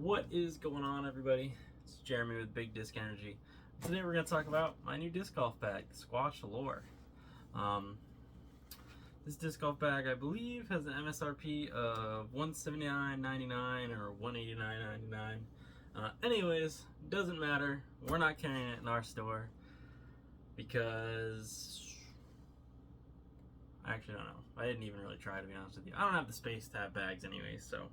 What is going on, everybody? It's Jeremy with Big Disc Energy. Today we're going to talk about my new disc golf bag, Squatch Lore. This disc golf bag, I believe, has an MSRP of $179.99 or $189.99. Anyways, doesn't matter. We're not carrying it in our store because I actually don't know. I didn't even really try, to be honest with you. I don't have the space to have bags anyways, so.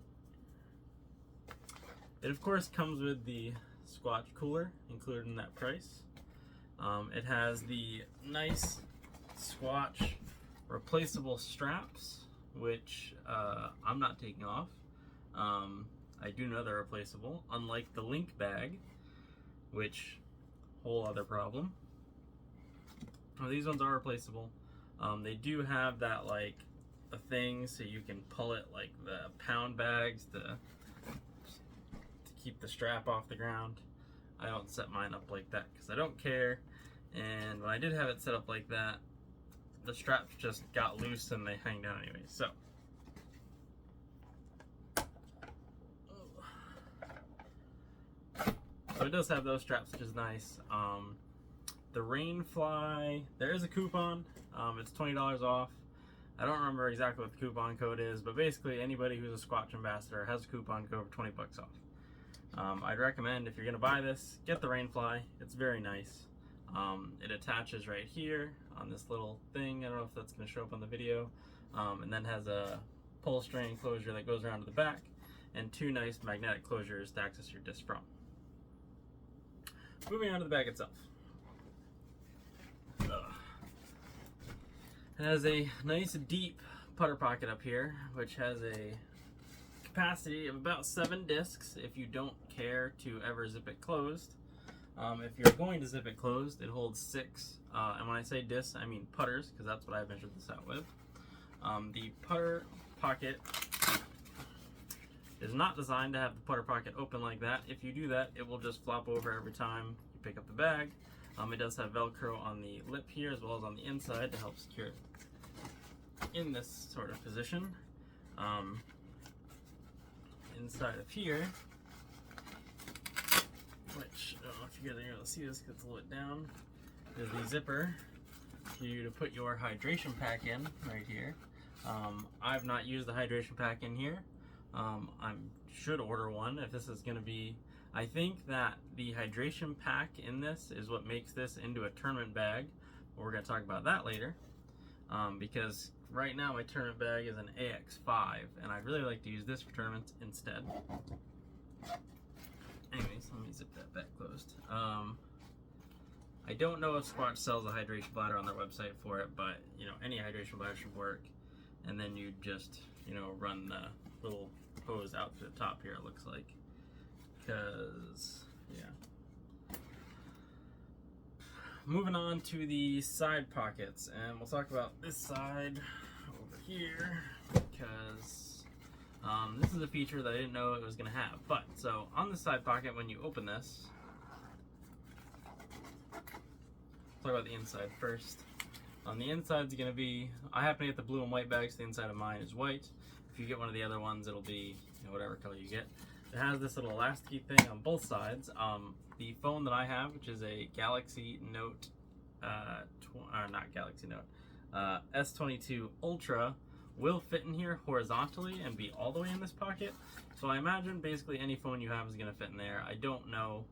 It of course comes with the Squatch cooler included in that price. It has the nice Squatch replaceable straps, which I'm not taking off. I do know they're replaceable, unlike the Link bag, which, whole other problem. Well, these ones are replaceable. They do have that, like, a thing so you can pull it like the pound bags to keep the strap off the ground. I don't set mine up like that because I don't care, and when I did have it set up like that, the straps just got loose and they hang down anyway. So it does have those straps, which is nice. The Rainfly, there is a coupon. It's $20 off. I don't remember exactly what the coupon code is, but basically anybody who's a Squatch ambassador has a coupon code for 20 bucks off. I'd recommend, if you're going to buy this, get the Rainfly. It's very nice. It attaches right here on this little thing. I don't know if that's going to show up on the video. And then has a pull string closure that goes around to the back, and two nice magnetic closures to access your disc from. Moving on to the bag itself. It has a nice deep putter pocket up here, which has a capacity of about 7 discs if you don't care to ever zip it closed. If you're going to zip it closed, it holds 6. And when I say discs, I mean putters, because that's what I measured this out with. The putter pocket is not designed to have the putter pocket open like that. If you do that, it will just flop over every time you pick up the bag. It does have Velcro on the lip here as well as on the inside to help secure it in this sort of position. Inside of here, which I don't know if you guys are able to see this because it's a little bit down, is the zipper for you to put your hydration pack in right here. I've not used the hydration pack in here. I should order one if this is going to be. I think that the hydration pack in this is what makes this into a tournament bag. We're going to talk about that later, because right now my tournament bag is an AX5, and I'd really like to use this for tournaments instead. Anyways, let me zip that back closed. I don't know if Squatch sells a hydration bladder on their website for it, but you know, any hydration bladder should work. And then you just, you know, run the little hose out to the top here, it looks like. Because, yeah. Moving on to the side pockets, and we'll talk about this side over here, because this is a feature that I didn't know it was going to have. But, so, on the side pocket, when you open this, talk about the inside first. On the inside is going to be, I happen to get the blue and white bags, the inside of mine is white. If you get one of the other ones, it'll be, you know, whatever color you get. It has this little elasticy thing on both sides. The phone that I have, which is a Galaxy Note, not Galaxy Note, S22 Ultra, will fit in here horizontally and be all the way in this pocket. So I imagine basically any phone you have is going to fit in there. I don't know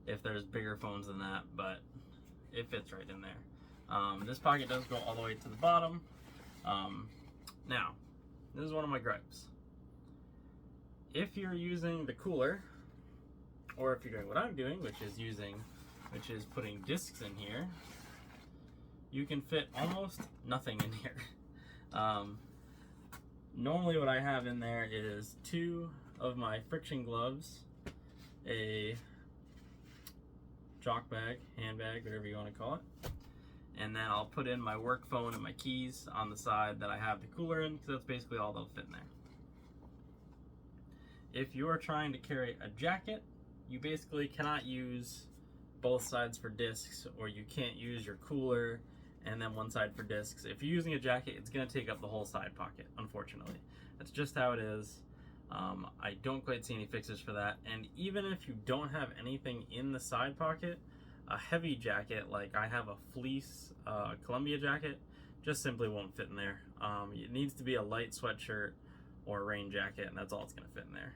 if there's bigger phones than that, but it fits right in there. This pocket does go all the way to the bottom. Now, this is one of my gripes. If you're using the cooler, or if you're doing what I'm doing, which is putting discs in here, you can fit almost nothing in here. Normally what I have in there is 2 of my friction gloves, a jock bag, handbag, whatever you want to call it, and then I'll put in my work phone and my keys on the side that I have the cooler in, because that's basically all that'll fit in there. If you're trying to carry a jacket, you basically cannot use both sides for discs, or you can't use your cooler and then one side for discs. If you're using a jacket, it's going to take up the whole side pocket, unfortunately. That's just how it is. I don't quite see any fixes for that. And even if you don't have anything in the side pocket, a heavy jacket, like I have a fleece Columbia jacket, just simply won't fit in there. It needs to be a light sweatshirt or a rain jacket, and that's all it's going to fit in there,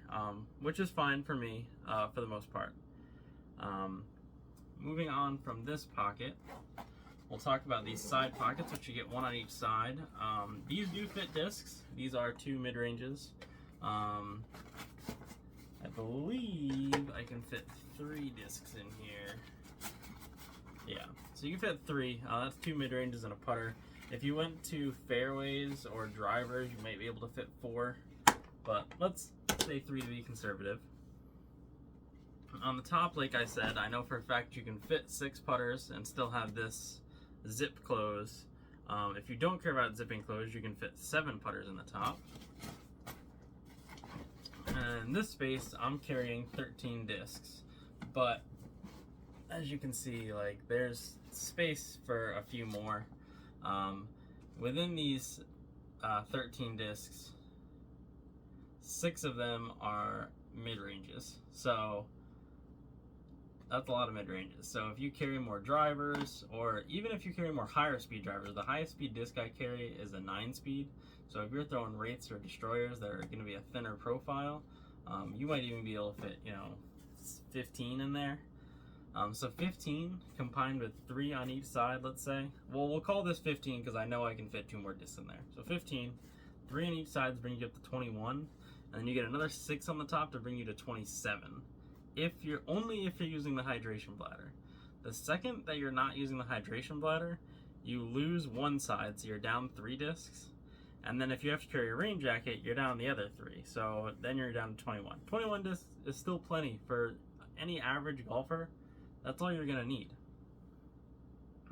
which is fine for me for the most part. Moving on from this pocket, we'll talk about these side pockets, which you get one on each side. These do fit discs. These are 2 mid-ranges. I believe I can fit 3 discs in here. Yeah, so you can fit 3. That's 2 mid-ranges and a putter. If you went to fairways or drivers, you might be able to fit 4, but let's say 3 to be conservative. On the top, like I said, I know for a fact you can fit 6 putters and still have this zip close. If you don't care about zipping close, you can fit 7 putters in the top. And in this space, I'm carrying 13 discs, but as you can see, like, there's space for a few more. Within these 13 discs, 6 of them are mid-ranges, so that's a lot of mid-ranges. So if you carry more drivers, or even if you carry more higher speed drivers, the highest speed disc I carry is a 9-speed. So if you're throwing wraiths or destroyers that are going to be a thinner profile, you might even be able to fit, 15 in there. So 15 combined with 3 on each side, let's say. Well, we'll call this 15 because I know I can fit 2 more discs in there. So 15, 3 on each side brings you up to 21, and then you get another 6 on the top to bring you to 27. If you're using the hydration bladder. The second that you're not using the hydration bladder, you lose 1 side, so you're down 3 discs. And then if you have to carry a rain jacket, you're down the other 3. So then you're down to 21. 21 discs is still plenty for any average golfer. That's all you're gonna need.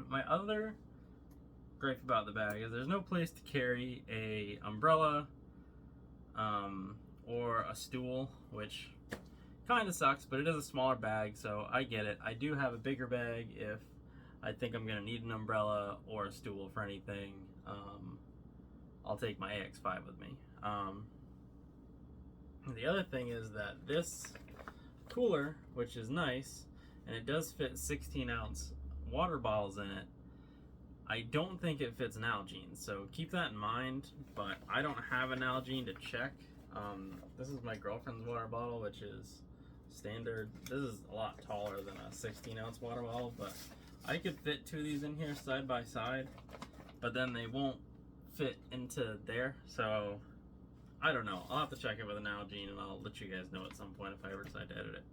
My other gripe about the bag is there's no place to carry a umbrella or a stool, which kind of sucks, but it is a smaller bag, so I get it. I do have a bigger bag if I think I'm gonna need an umbrella or a stool for anything. I'll take my AX5 with me. The other thing is that this cooler, which is nice, and it does fit 16-ounce water bottles in it, I don't think it fits an Nalgene, so keep that in mind, but I don't have an Nalgene to check. This is my girlfriend's water bottle, which is standard. This is a lot taller than a 16-ounce water bottle, but I could fit 2 of these in here side by side, but then they won't fit into there, so I don't know. I'll have to check it with an Nalgene, and I'll let you guys know at some point if I ever decide to edit it.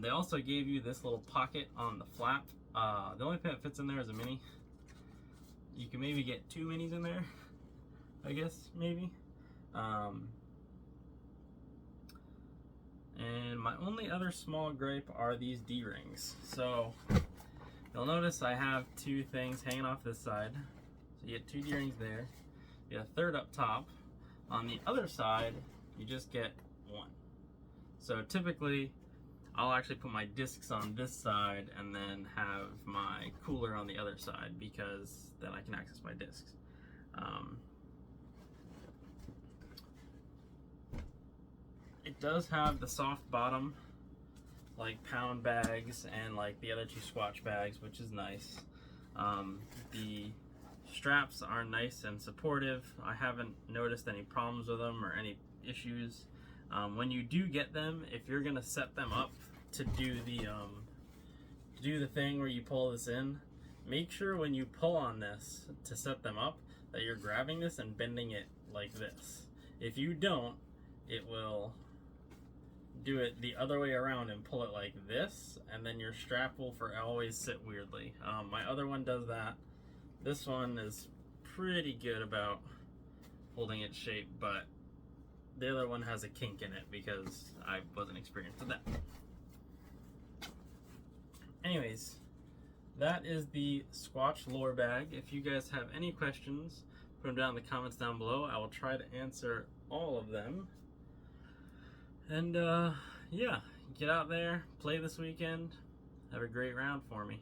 They also gave you this little pocket on the flap. The only thing that fits in there is a mini. You can maybe get 2 minis in there, I guess, maybe. And my only other small gripe are these D-rings. So you'll notice I have 2 things hanging off this side. So you get 2 D-rings there. You get a 3rd up top. On the other side, you just get 1. So typically, I'll actually put my discs on this side and then have my cooler on the other side, because then I can access my discs. It does have the soft bottom, like pound bags and like the other 2 Squatch bags, which is nice. The straps are nice and supportive. I haven't noticed any problems with them or any issues. When you do get them, if you're gonna set them up to do the thing where you pull this in, make sure when you pull on this to set them up that you're grabbing this and bending it like this. If you don't, it will do it the other way around and pull it like this, and then your strap will for always sit weirdly. My other one does that. This one is pretty good about holding its shape, but the other one has a kink in it because I wasn't experienced with that. Anyways, that is the Squatch Lore bag. If you guys have any questions, put them down in the comments down below. I will try to answer all of them. And yeah, get out there, play this weekend, have a great round for me.